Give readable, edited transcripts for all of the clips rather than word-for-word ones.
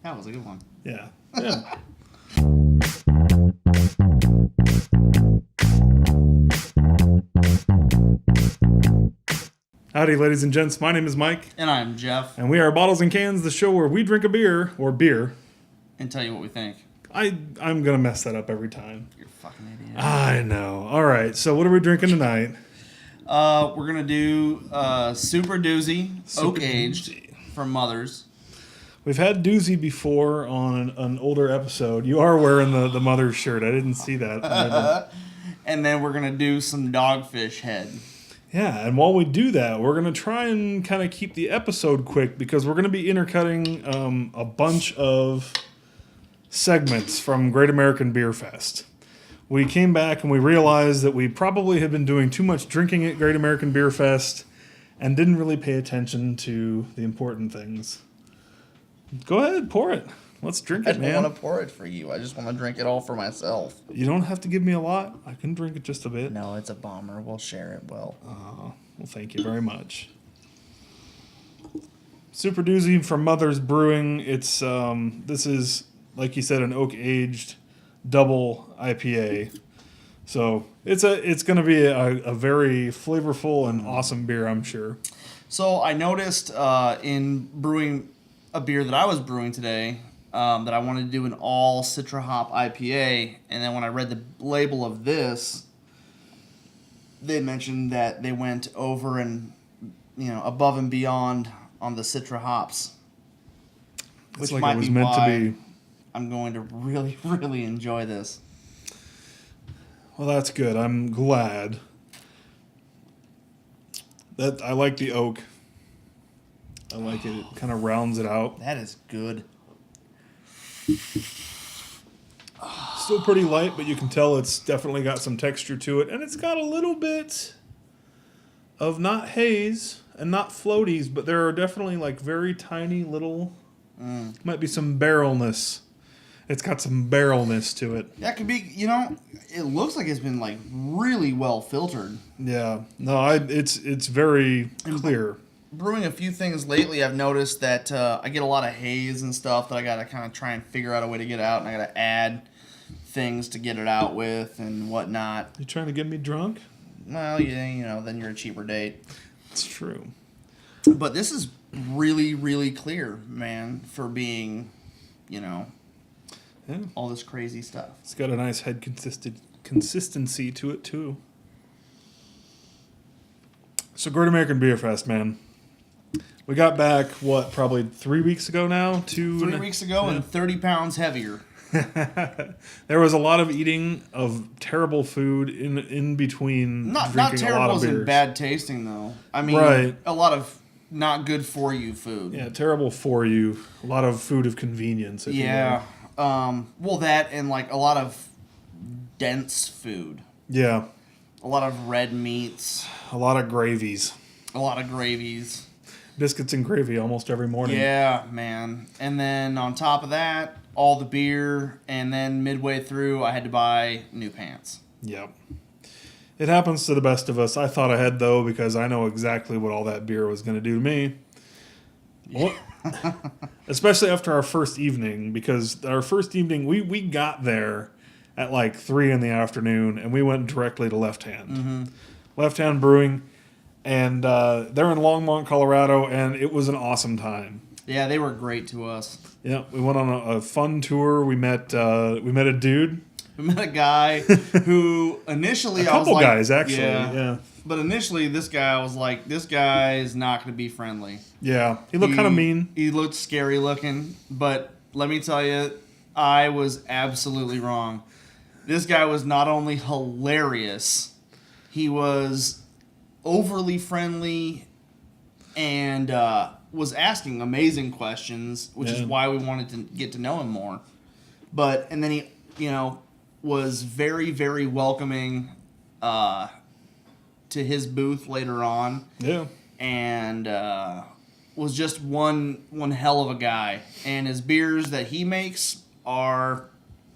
That was a good one. Yeah. Yeah. Howdy, ladies and gents. My name is Mike. And I'm Jeff. And we are Bottles and Cans, the show where we drink a beer, or beer. And tell you what we think. I'm going to mess that up every time. You're a fucking idiot. I know. All right, so what are we drinking tonight? We're going to do Super Doozy, oak-aged, from Mother's. We've had Doozy before on an older episode. You are wearing the Mother's shirt. I didn't see that. And then we're going to do some Dogfish Head. Yeah, and while we do that, we're going to try and kind of keep the episode quick because we're going to be intercutting a bunch of segments from Great American Beer Fest. We came back and we realized that we probably had been doing too much drinking at Great American Beer Fest and didn't really pay attention to the important things. Go ahead, pour it. Let's drink it, man. I don't want to pour it for you. I just want to drink it all for myself. You don't have to give me a lot. I can drink it just a bit. No, it's a bomber. We'll share it well. Well, thank you very much. Super Doozy from Mother's Brewing. It's this is, like you said, an oak-aged double IPA. So it's going to be a very flavorful and awesome beer, I'm sure. So I noticed in brewing a beer that I was brewing today that I wanted to do an all Citra hop IPA, and then when I read the label of this, they mentioned that they went over and above and beyond on the Citra hops, which like might it was be meant why to be. I'm going to really, really enjoy this. Well, that's good. I'm glad. That I like the oak. I like it. It kind of rounds it out. That is good. Still pretty light, but you can tell it's definitely got some texture to it. And it's got a little bit of not haze and not floaties, but there are definitely like very tiny little, might be some barrelness. It's got some barrelness to it. That could be, it looks like it's been like really well filtered. Yeah. No, it's very clear. Brewing a few things lately, I've noticed that I get a lot of haze and stuff that I got to kind of try and figure out a way to get out, and I got to add things to get it out with and whatnot. You trying to get me drunk? Well, yeah, then you're a cheaper date. It's true. But this is really, really clear, man, for being, all this crazy stuff. It's got a nice head consistency to it, too. So, Great American Beer Fest, man. We got back, probably 3 weeks ago now? 3 weeks ago and 30 pounds heavier. There was a lot of eating of terrible food in between not drinking terrible a lot of as beers. in bad tasting, though. I mean, right. A lot of not good for you food. Yeah, terrible for you. A lot of food of convenience. If yeah. Well, that and like a lot of dense food. Yeah. A lot of red meats. A lot of gravies. A lot of gravies. Biscuits and gravy almost every morning. Yeah, man. And then on top of that, all the beer. And then midway through, I had to buy new pants. Yep. It happens to the best of us. I thought ahead, though, because I know exactly what all that beer was going to do to me. Yeah. Especially after our first evening, because our first evening, we got there at like 3 in the afternoon, and we went directly to Left Hand. Mm-hmm. Left Hand Brewing, and they're in Longmont, Colorado, and it was an awesome time. Yeah, they were great to us. Yeah, we went on a fun tour. We met a dude. We met a guy who initially I was like... A couple guys, actually, yeah. But initially, this guy was like, this guy is not going to be friendly. Yeah, he looked kind of mean. He looked scary looking, but let me tell you, I was absolutely wrong. This guy was not only hilarious, he was overly friendly and was asking amazing questions, which is why we wanted to get to know him more. And then he, was very, very welcoming to his booth later on. Yeah. And was just one hell of a guy. And his beers that he makes are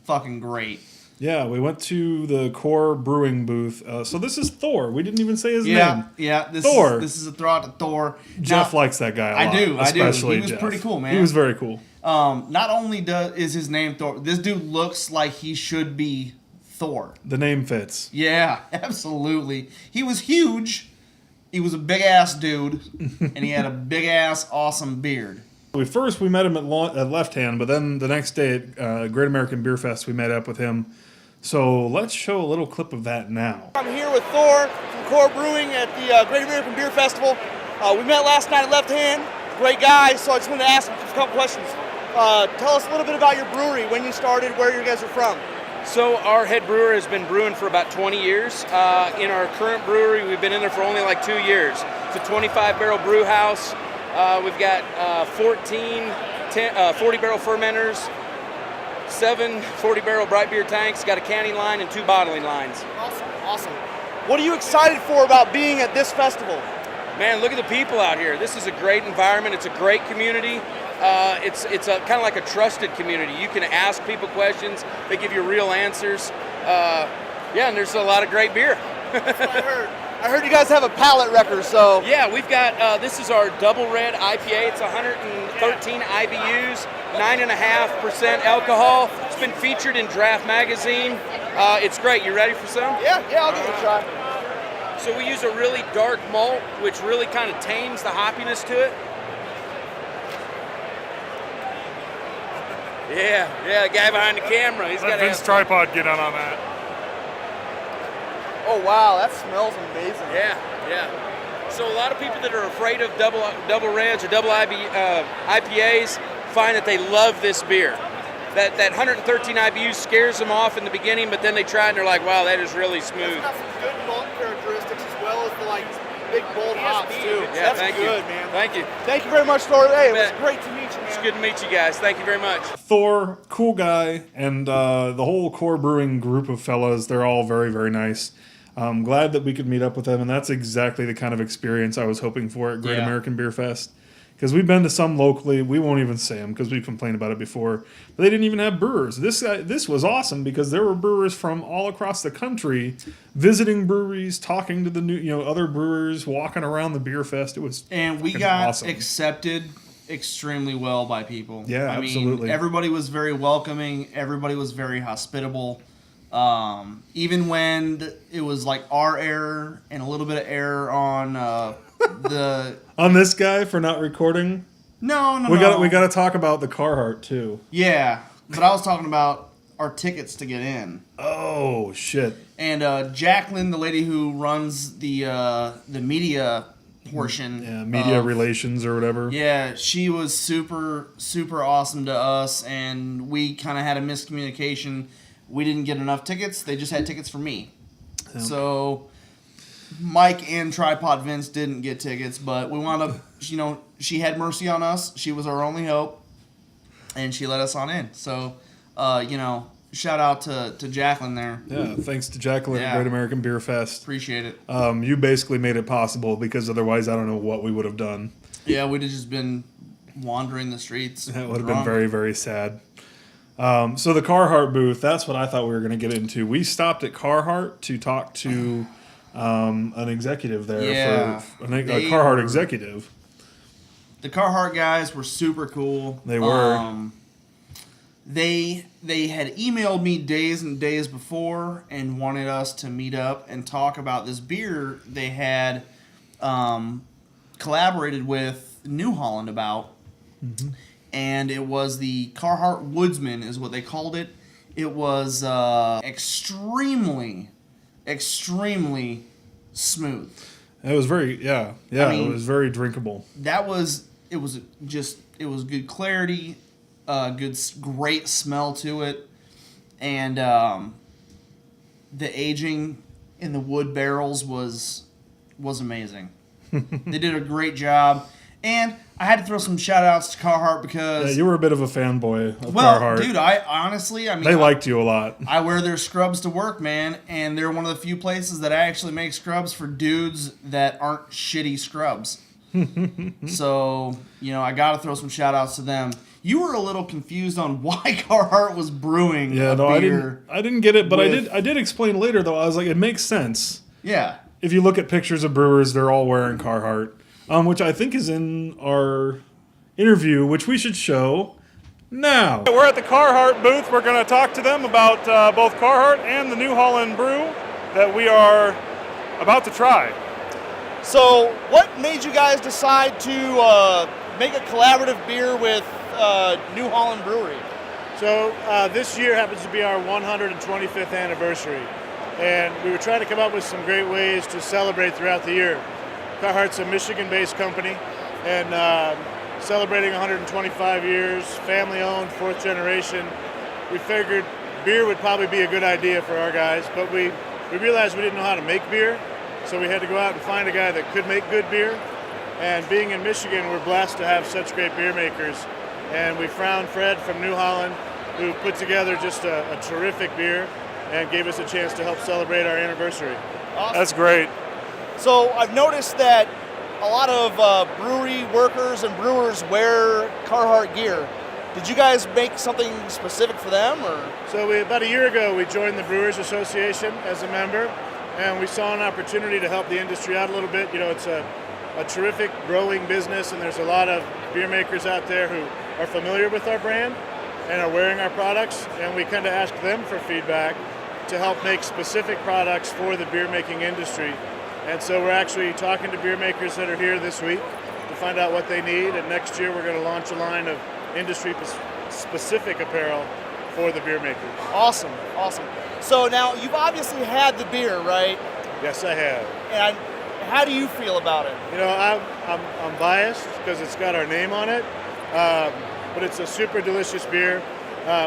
fucking great. Yeah, we went to the Core Brewing booth. So this is Thor. We didn't even say his name. Yeah. Thor. This is a throw out to Thor. Jeff Now, likes that guy a lot. I do. Especially He was Jeff. pretty cool, man. He was very cool. Not only is his name Thor, this dude looks like he should be Thor. The name fits. Yeah, absolutely. He was huge. He was a big ass dude, and he had a big ass awesome beard. We met him at Left Hand, but then the next day at Great American Beer Fest, we met up with him. So let's show a little clip of that now. I'm here with Thor from Core Brewing at the Great American Beer Festival. We met last night at Left Hand. Great guy, so I just wanted to ask him a couple questions. Tell us a little bit about your brewery, when you started, where you guys are from. So our head brewer has been brewing for about 20 years. In our current brewery, we've been in there for only like 2 years. It's a 25-barrel brew house. We've got 40-barrel fermenters, 7 40-barrel bright beer tanks, got a canning line and 2 bottling lines. Awesome. What are you excited for about being at this festival? Man, look at the people out here. This is a great environment. It's a great community. It's a kind of like a trusted community. You can ask people questions. They give you real answers. And there's a lot of great beer. That's what I heard. I heard you guys have a palate record, so... Yeah, we've got, this is our Double Red IPA. It's 113 IBUs, 9.5% alcohol. It's been featured in Draft Magazine. It's great. You ready for some? Yeah, I'll give it a try. So we use a really dark malt, which really kind of tames the hoppiness to it. Yeah, the guy behind the camera. He's got Vince Tripod get on that. Oh, wow, that smells amazing. Yeah. So a lot of people that are afraid of double reds or double IPAs find that they love this beer. That 113 IBU scares them off in the beginning, but then they try it and they're like, wow, that is really smooth. It's got some good malt characteristics as well as the big bold hops too. Yeah, That's thank good, you. Man. Thank you. Thank you very much, Thor. Hey, it was bet. great to meet you, man. It's good to meet you guys. Thank you very much. Thor, cool guy, and the whole Core Brewing group of fellas, they're all very, very nice. I'm glad that we could meet up with them, and that's exactly the kind of experience I was hoping for at Great American Beer Fest. Because we've been to some locally, we won't even say them because we've complained about it before, but they didn't even have brewers. This was awesome because there were brewers from all across the country visiting breweries, talking to the other brewers, walking around the beer fest. It was we got awesome. Accepted extremely well by people. Yeah, I absolutely. mean, everybody was very welcoming. Everybody was very hospitable. Even when it was like our error and a little bit of error on the on this guy for not recording. No. We got to talk about the Carhartt too. Yeah, but I was talking about our tickets to get in. Oh shit! And Jacqueline, the lady who runs the media portion, media relations or whatever. Yeah, she was super awesome to us, and we kind of had a miscommunication. We didn't get enough tickets. They just had tickets for me. Yeah. So Mike and Tripod Vince didn't get tickets, but we wound up, she had mercy on us. She was our only hope, and she let us on in. So, shout out to Jacqueline there. Yeah, thanks to Jacqueline at Great American Beer Fest. Appreciate it. You basically made it possible because otherwise I don't know what we would have done. Yeah, we'd have just been wandering the streets. That would have been very, very sad. So the Carhartt booth, that's what I thought we were going to get into. We stopped at Carhartt to talk to an executive there, a Carhartt executive. The Carhartt guys were super cool. They were. They had emailed me days and days before and wanted us to meet up and talk about this beer they had collaborated with New Holland about. Mm-hmm. And it was the Carhartt Woodsman is what they called it. It was extremely smooth. It was very, I mean, it was very drinkable. It was good clarity, great smell to it. And the aging in the wood barrels was amazing. They did a great job. And I had to throw some shout-outs to Carhartt because... you were a bit of a fanboy of Carhartt. Dude, I honestly... they liked you a lot. I wear their scrubs to work, man, and they're one of the few places that actually make scrubs for dudes that aren't shitty scrubs. So, I got to throw some shout outs to them. You were a little confused on why Carhartt was brewing Yeah, a no, beer. I didn't get it, but with- I did explain later though. I was like, it makes sense. Yeah. If you look at pictures of brewers, they're all wearing Carhartt, which I think is in our interview, which we should show now. We're at the Carhartt booth. We're going to talk to them about both Carhartt and the new Holland Brew that we are about to try. So, what made you guys decide to make a collaborative beer with New Holland Brewery? So this year happens to be our 125th anniversary, and we were trying to come up with some great ways to celebrate throughout the year. Carhartt's a Michigan-based company, and celebrating 125 years, family-owned, fourth generation. We figured beer would probably be a good idea for our guys, but we realized we didn't know how to make beer, so we had to go out and find a guy that could make good beer. And being in Michigan, we're blessed to have such great beer makers. And we found Fred from New Holland, who put together just a terrific beer and gave us a chance to help celebrate our anniversary. Awesome. That's great. So I've noticed that a lot of brewery workers and brewers wear Carhartt gear. Did you guys make something specific for them, or? So about a year ago, we joined the Brewers Association as a member, and we saw an opportunity to help the industry out a little bit. It's a terrific growing business, and there's a lot of beer makers out there who are familiar with our brand and are wearing our products, and we kind of ask them for feedback to help make specific products for the beer making industry. And so we're actually talking to beer makers that are here this week to find out what they need, and next year we're going to launch a line of industry specific apparel for the beer makers. Awesome. So now you've obviously had the beer, right? Yes, I have. And how do you feel about it? I'm biased because it's got our name on it, but it's a super delicious beer.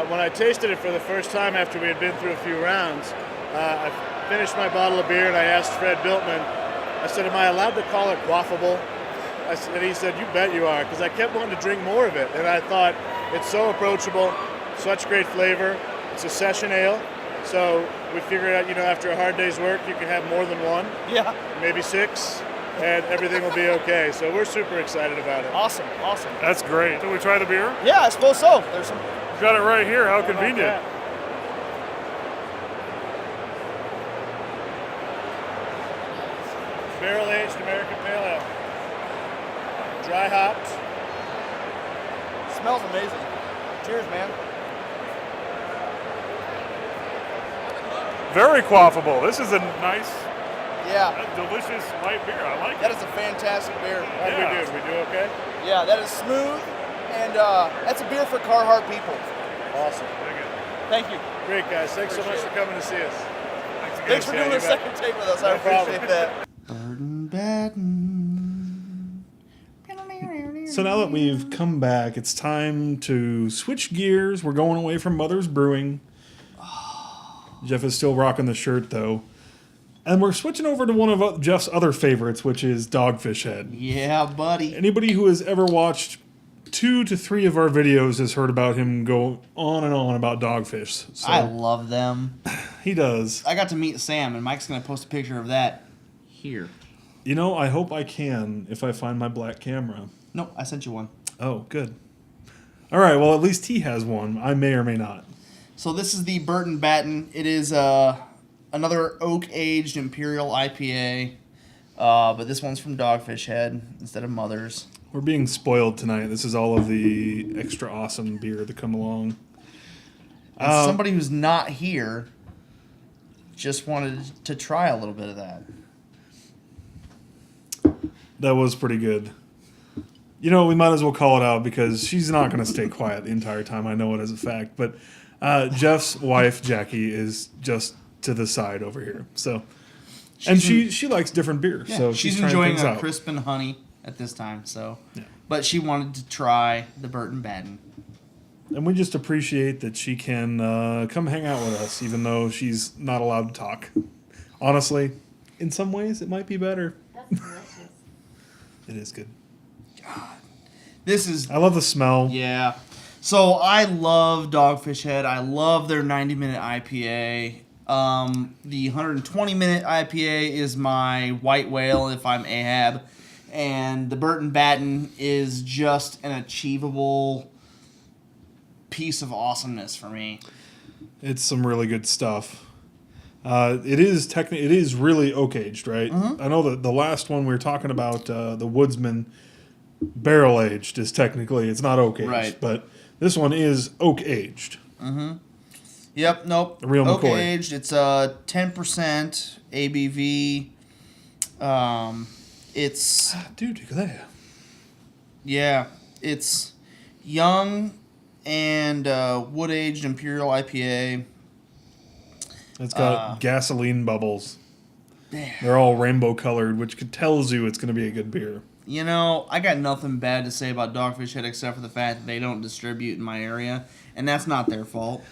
When I tasted it for the first time after we had been through a few rounds, I finished my bottle of beer and I asked Fred Biltman, I said, am I allowed to call it quaffable? And he said, you bet you are, because I kept wanting to drink more of it. And I thought, it's so approachable, such great flavor. It's a session ale, so we figured out, after a hard day's work, you can have more than one. Yeah. Maybe 6, and everything will be okay. So we're super excited about it. Awesome. That's great. Did we try the beer? Yeah, I suppose so. There's some. Got it right here. How convenient. Barrel-aged American Pale Ale. Dry hopped. Smells amazing. Cheers, man. Very quaffable. This is a nice, Yeah, delicious light beer. I like that is a fantastic beer. How'd we do? We do okay? Yeah, that is smooth, and that's a beer for Carhartt people. Awesome. Thank you. Great, guys. Thanks so much for coming to see us. Thanks for doing the second take with us. I appreciate that. Burden Batten. So now that we've come back, it's time to switch gears. We're going away from Mother's Brewing. Jeff is still rocking the shirt, though. And we're switching over to one of Jeff's other favorites, which is Dogfish Head. Yeah, buddy. Anybody who has ever watched 2 to 3 of our videos has heard about him go on and on about Dogfish. So I love them. he does. I got to meet Sam, and Mike's going to post a picture of that here. I hope I can if I find my black camera. Nope, I sent you one. Oh, good. All right, well, at least he has one. I may or may not. So this is the Burton Batten. It is another oak-aged Imperial IPA, but this one's from Dogfish Head instead of Mother's. We're being spoiled tonight. This is all of the extra awesome beer to come along. And somebody who's not here just wanted to try a little bit of that. That was pretty good. We might as well call it out because she's not going to stay quiet the entire time. I know it as a fact. But Jeff's wife, Jackie, is just to the side over here. So, she likes different beer. Yeah, so she's trying enjoying things a out. crisp and honey at this time. So, Yeah. But she wanted to try the Burton Batten. And we just appreciate that she can come hang out with us, even though she's not allowed to talk. Honestly, in some ways, it might be better. That's delicious. It is good. This is I love the smell. Yeah. So I love Dogfish Head. I love their 90-minute IPA. The 120-minute IPA is my white whale if I'm Ahab. And the Burton Batten is just an achievable piece of awesomeness for me. It's some really good stuff. It is really oak aged, right? I know that the last one we were talking about, the Woodsman barrel aged, is technically, it's not oak aged, Right. but this one is oak aged. Yep, nope. The real oak McCoy. aged. It's 10% ABV. It's Dude, look at that. yeah, it's young and wood aged Imperial IPA. It's got gasoline bubbles. They're all rainbow colored, which tells you it's going to be a good beer. You know, I got nothing bad to say about Dogfish Head except for the fact that they don't distribute in my area, and that's not their fault.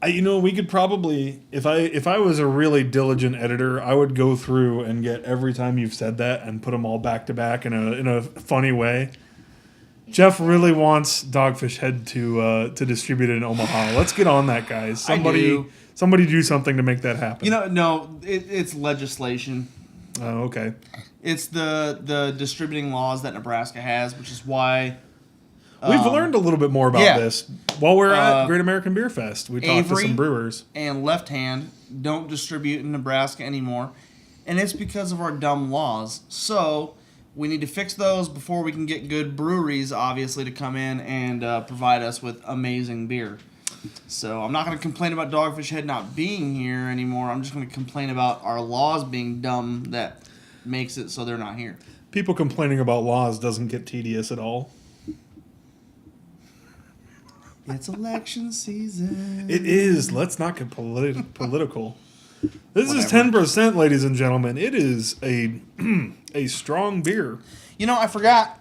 We could probably, if I was a really diligent editor, I would go through and get every time you've said that and put them all back to back in a funny way. Jeff really wants Dogfish Head to distribute it in Omaha. Let's get on that, guys. Somebody do something to make that happen. No, it's legislation. Oh, okay. It's the distributing laws that Nebraska has, which is why We've learned a little bit more about this while we're at Great American Beer Fest. We talked to some brewers. And Left Hand don't distribute in Nebraska anymore, and it's because of our dumb laws. So we need to fix those before we can get good breweries, obviously, to come in and provide us with amazing beer. So I'm not going to complain about Dogfish Head not being here anymore. I'm just going to complain about our laws being dumb that makes it so they're not here. People complaining about laws doesn't get tedious at all. It's election season. It is. Let's not get political. This is 10%, ladies and gentlemen. It is a strong beer. I forgot.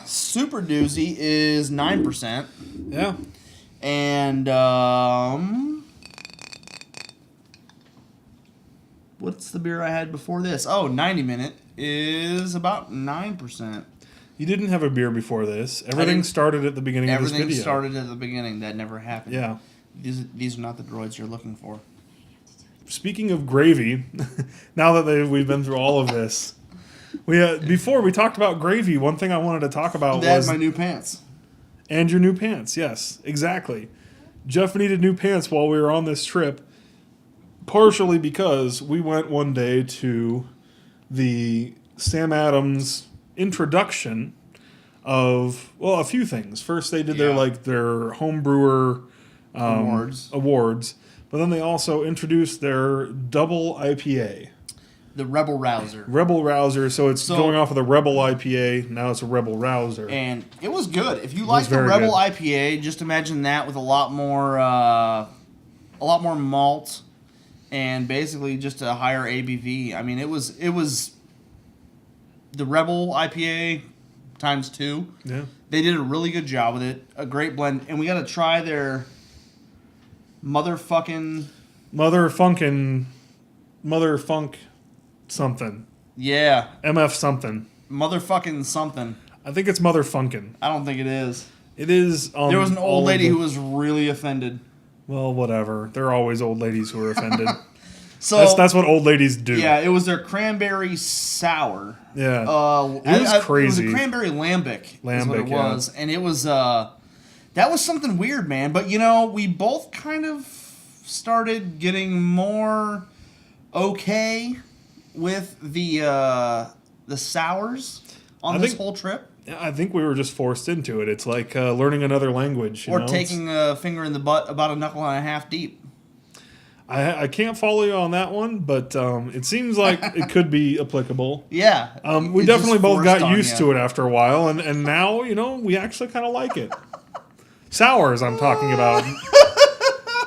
Super Doozy is 9%. Yeah. And what's the beer I had before this? 90 Minute is about 9%. You didn't have a beer before this. Everything started at the beginning of this video. Everything started at the beginning. That never happened. Yeah. These are not the droids you're looking for. Speaking of gravy, now that we've been through all of this, before we talked about gravy, one thing I wanted to talk about was my new pants. And your new pants, yes, exactly. Jeff needed new pants while we were on this trip, partially because we went one day to the Sam Adams introduction of, a few things. First, they did their homebrewer awards, but then they also introduced their double IPA. The Rebel Rouser. Rebel Rouser, so it's going off of the Rebel IPA, now it's a Rebel Rouser. And it was good. If you like the Rebel IPA, just imagine that with a lot more malt and basically just a higher ABV. I mean, it was the Rebel IPA times 2. Yeah. They did a really good job with it. A great blend. And we got to try their mother funk something. Yeah. MF something. Motherfucking something. I think it's motherfunkin'. I don't think it is. It is. There was an old lady who was really offended. Well, whatever. There are always old ladies who are offended. So that's what old ladies do. Yeah, it was their cranberry sour. Yeah. It was crazy. It was a cranberry lambic. Is what it was. And it was that was something weird, man. But we both kind of started getting more okay with the sours on this whole trip. I think we were just forced into it. It's like learning another language. Or taking a finger in the butt about a knuckle and a half deep. I can't follow you on that one, but it seems like it could be applicable. Yeah. We definitely both got used to it after a while, and now, we actually kind of like it. Sours, I'm talking about.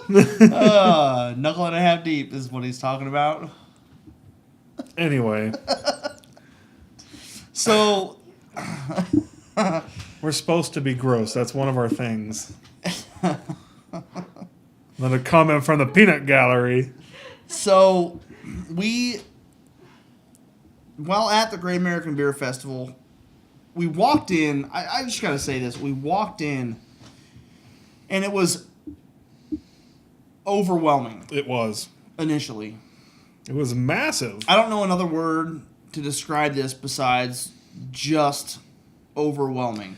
Knuckle and a half deep is what he's talking about. Anyway. So... We're supposed to be gross. That's one of our things. Another comment from the peanut gallery. So, while at the Great American Beer Festival, we walked in. I just got to say this. We walked in, and it was overwhelming. It was. Initially. It was massive. I don't know another word to describe this besides just overwhelming.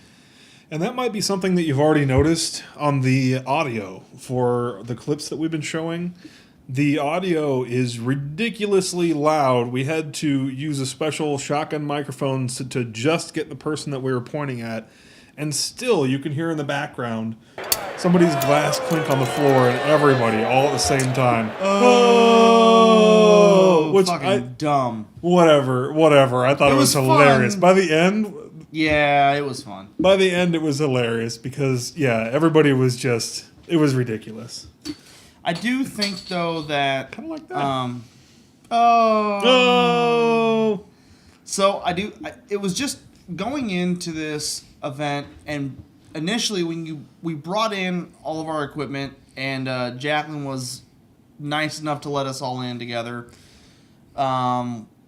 And that might be something that you've already noticed on the audio for the clips that we've been showing. The audio is ridiculously loud. We had to use a special shotgun microphone to just get the person that we were pointing at. And still, you can hear in the background somebody's glass clink on the floor and everybody all at the same time. Oh, which fucking dumb. Whatever. I thought it was hilarious. Fun. By the end... Yeah, it was fun. By the end, it was hilarious because, yeah, everybody was just... It was ridiculous. I do think, though, that... Kind of like that. Oh. So, it was just going into this event, and initially when we brought in all of our equipment, and Jacqueline was nice enough to let us all in together.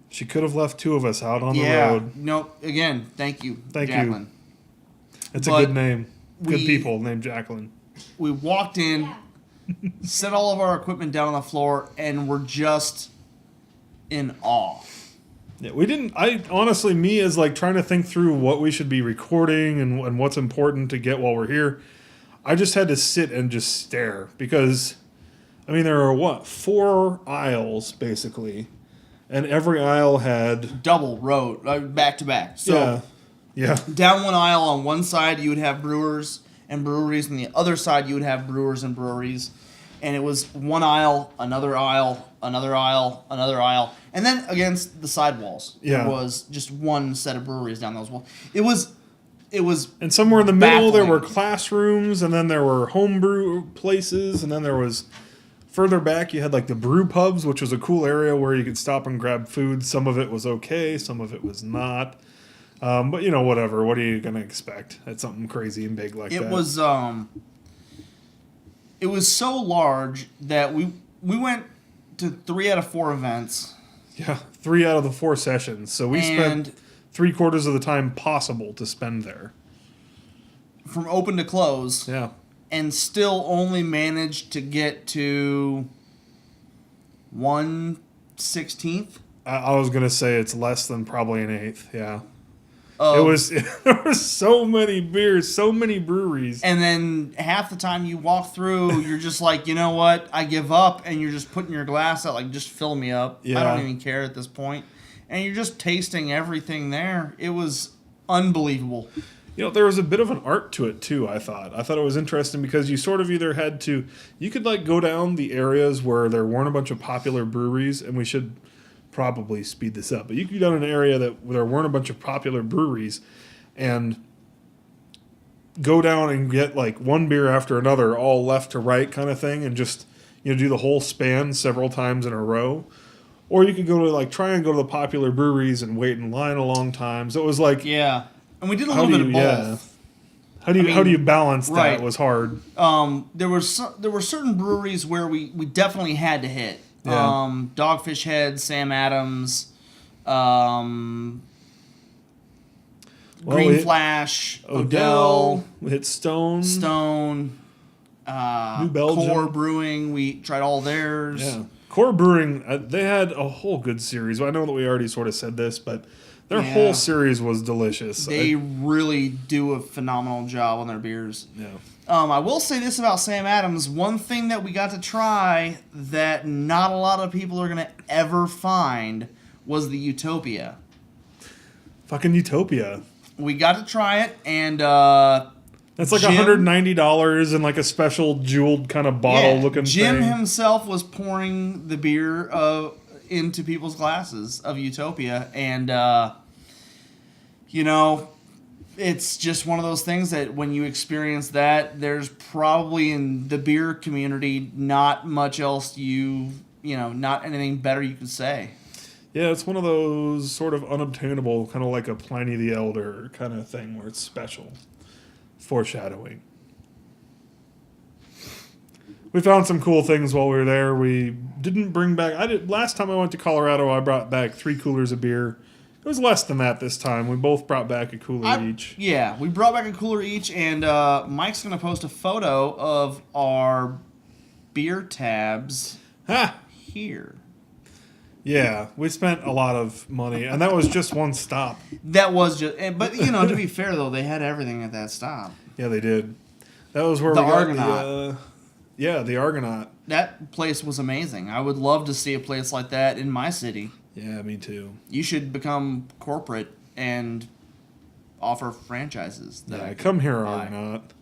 She could have left two of us out on the road. No, again, thank you, Thank Jacqueline. you. It's a good name. Good we- people named Jacqueline. We walked in, set all of our equipment down on the floor, and we're just in awe. Yeah, we didn't. I honestly, me as like trying to think through what we should be recording and what's important to get while we're here. I just had to sit and just stare because, I mean, there are 4 aisles basically, and every aisle had Double row, back to back. So yeah. down one aisle on one side you would have brewers and breweries, and the other side you would have brewers and breweries. And it was one aisle, another aisle, another aisle, another aisle. And then against the sidewalls, there was just one set of breweries down those walls. It was And somewhere in the middle there baffling. were classrooms, and then there were homebrew places, and then there was further back you had like the brew pubs, which was a cool area where you could stop and grab food. Some of it was okay, some of it was not. But you know, whatever. What are you gonna expect at something crazy and big like that? It was so large that we went to 3 out of 4 events. Yeah, 3 out of the 4 sessions. So we spent 3/4 of the time possible to spend there. From open to close. Yeah. And still only managed to get to 1/16th. I was gonna say it's less than probably an eighth. Yeah. It was. There were so many beers, so many breweries, and then half the time you walk through, you're just like, you know what? I give up, and you're just putting your glass out, like, just fill me up. Yeah. I don't even care at this point. And you're just tasting everything there. It was unbelievable. You know, there was a bit of an art to it too. I thought it was interesting because you sort of either had to, you could like go down the areas where there weren't a bunch of popular breweries, and we should probably speed this up, but you could go down an area where there weren't a bunch of popular breweries and go down and get like one beer after another, all left to right kind of thing, and just, you know, do the whole span several times in a row. Or you could go to like try and go to the popular breweries and wait in line a long time. So it was like, yeah, and we did a little bit of both. How do you balance that? Right. Was hard. There were certain breweries where we definitely had to hit. Yeah. Dogfish Head, Sam Adams, Green Flash, Odell, we hit Stone, New Belgium. Core Brewing. We tried all theirs. Yeah. Core Brewing, they had a whole good series. I know that we already sort of said this, but their whole series was delicious. They really do a phenomenal job on their beers. Yeah. I will say this about Sam Adams. One thing that we got to try that not a lot of people are going to ever find was the Utopia. Fucking Utopia. We got to try it, and that's like Jim, $190 in like a special jeweled kind of bottle looking Jim thing. himself was pouring the beer into people's glasses of Utopia, and you know, it's just one of those things that when you experience that, there's probably in the beer community not much else not anything better you could say. Yeah, it's one of those sort of unobtainable, kind of like a Pliny the Elder kind of thing where it's special. Foreshadowing. We found some cool things while we were there. We didn't bring back... Last time I went to Colorado, I brought back 3 coolers of beer. It was less than that this time. We both brought back a cooler each. Yeah, we brought back a cooler each, and Mike's going to post a photo of our beer tabs here. Yeah, we spent a lot of money, and that was just one stop. That was just, but to be fair though, they had everything at that stop. Yeah, they did. That was where The we got Argonaut. the Argonaut. That place was amazing. I would love to see a place like that in my city. Yeah, me too. You should become corporate and offer franchises. Come here, buy. Argonaut.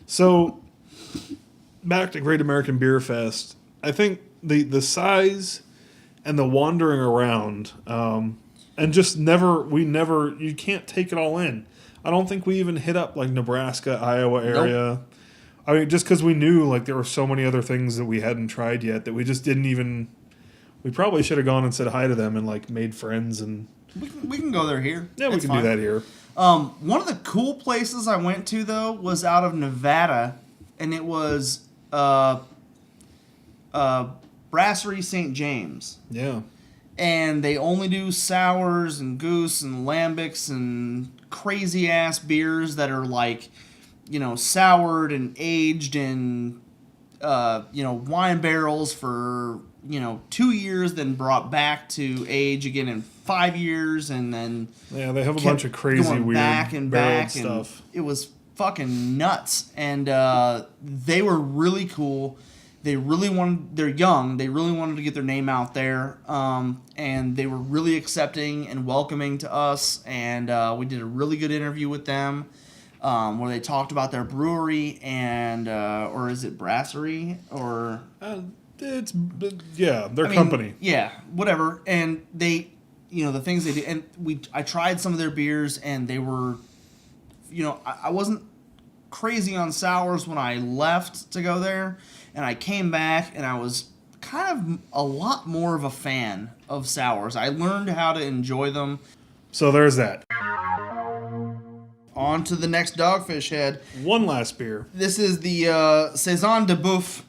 So, back to Great American Beer Fest. I think the size and the wandering around, and just you can't take it all in. I don't think we even hit up like Nebraska, Iowa area. Nope. I mean, just because we knew like there were so many other things that we hadn't tried yet that we just didn't even. We probably should have gone and said hi to them and like made friends and. We can go there here. Yeah, It's we can fine. do that here. One of the cool places I went to though was out of Nevada, and it was Brasserie St. James. Yeah. And they only do sours and goose and lambics and crazy ass beers that are like, soured and aged in, wine barrels for, 2 years, then brought back to age again in 5 years, and then Yeah, they have a kept bunch of crazy, going weird, back and barreled back, stuff. and it was fucking nuts. And they were really cool. They're young. They really wanted to get their name out there, and they were really accepting and welcoming to us. And we did a really good interview with them, where they talked about their brewery and or is it brasserie or Their company. Yeah, whatever. And they, the things they did, and I tried some of their beers, and they were, I wasn't crazy on sours when I left to go there. And I came back, and I was kind of a lot more of a fan of sours. I learned how to enjoy them. So there's that. On to the next Dogfish Head. One last beer. This is the Saison de Boeuf.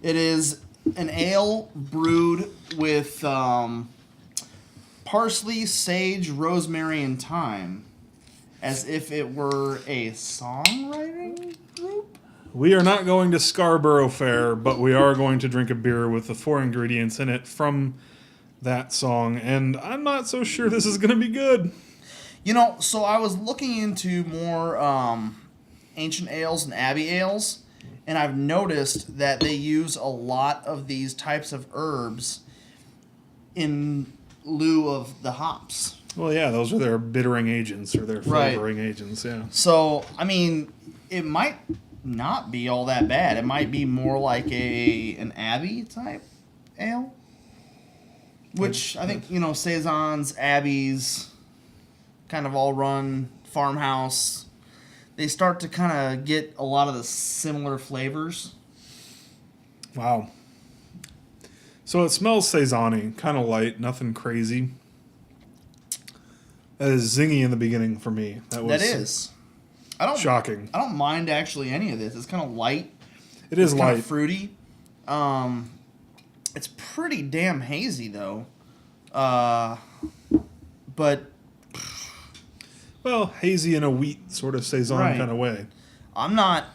It is an ale brewed with parsley, sage, rosemary, and thyme. As if it were a songwriting group? We are not going to Scarborough Fair, but we are going to drink a beer with the 4 ingredients in it from that song, and I'm not so sure this is going to be good. So I was looking into more ancient ales and abbey ales, and I've noticed that they use a lot of these types of herbs in lieu of the hops. Well, yeah, those are their bittering agents or their flavoring agents, yeah. So, it might not be all that bad. It might be more like an abbey type ale, which I think saisons, abbeys, kind of all run farmhouse. They start to kind of get a lot of the similar flavors. Wow. So it smells saison-y, kind of light, nothing crazy. That is zingy in the beginning for me. That is. Shocking. I don't mind actually any of this. It's kind of light. It is It's light. kind of fruity. It's pretty damn hazy though. But Well, hazy in a wheat sort of saison Right. kind of way. I'm not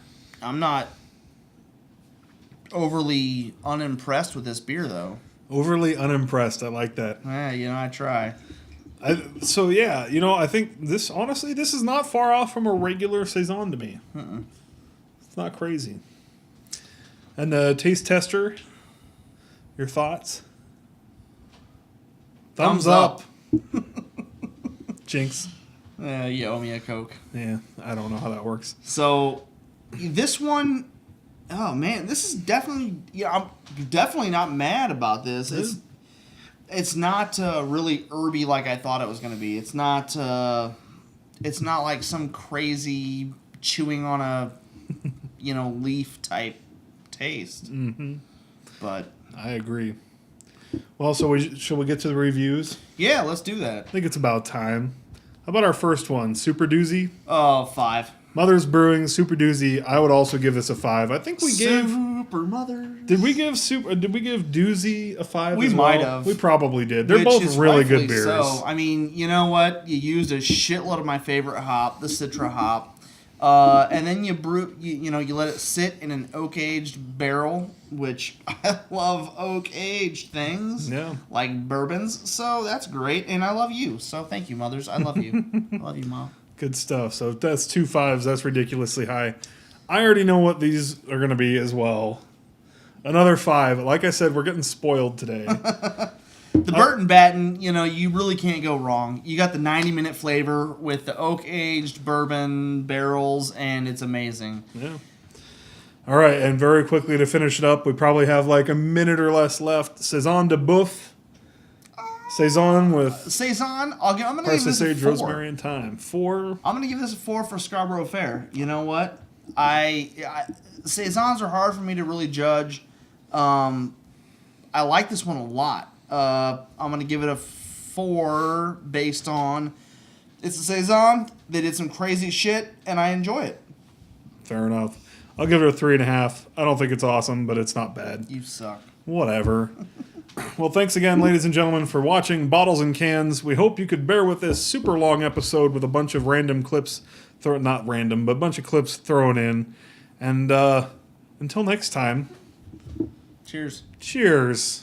overly unimpressed with this beer though. Overly unimpressed. I like that. I try. I think this is not far off from a regular saison to me. It's not crazy. And the taste tester, your thoughts? Thumbs up. Jinx. You owe me a Coke. Yeah, I don't know how that works. So, this one, oh man, this is definitely, I'm definitely not mad about this. It's not really herby like I thought it was going to be. It's not like some crazy chewing on a, leaf type taste. Mm-hmm. But I agree. Well, so shall we get to the reviews? yeah, let's do that. I think it's about time. How about our first one, Super Doozy? Oh, 5. Mother's Brewing, Super Doozy. I would also give this a 5. I think we gave... Super Mother. Did we give Doozy a 5 We as might well? have. We probably did. They're Which both is really good rightfully beers. So, you know what? You used a shitload of my favorite hop, the Citra hop. And then you brew, you let it sit in an oak aged barrel, which I love oak aged things, like bourbons. So that's great, and I love you. So thank you, mothers. I love you. I love you, Mom. Good stuff. So if that's 2 5s, that's ridiculously high. I already know what these are going to be as well. Another 5. Like I said, we're getting spoiled today. The Burton Batten, you really can't go wrong. You got the 90-minute flavor with the oak-aged bourbon barrels, and it's amazing. Yeah. All right, and very quickly to finish it up, we probably have like a minute or less left. Saison de Boeuf. Saison with Saison, I'm going to give parsley, this a sage, 4. rosemary, and thyme. 4. I'm going to give this a 4 for Scarborough Fair. You know what? Saisons are hard for me to really judge. I like this one a lot. I'm going to give it a 4 based on it's a Saison. They did some crazy shit, and I enjoy it. Fair enough. I'll give it a 3.5. I don't think it's awesome, but it's not bad. You suck. Whatever. Well, thanks again, ladies and gentlemen, for watching Bottles and Cans. We hope you could bear with this super long episode with a bunch of random clips. Not random, but a bunch of clips thrown in. And until next time. Cheers. Cheers.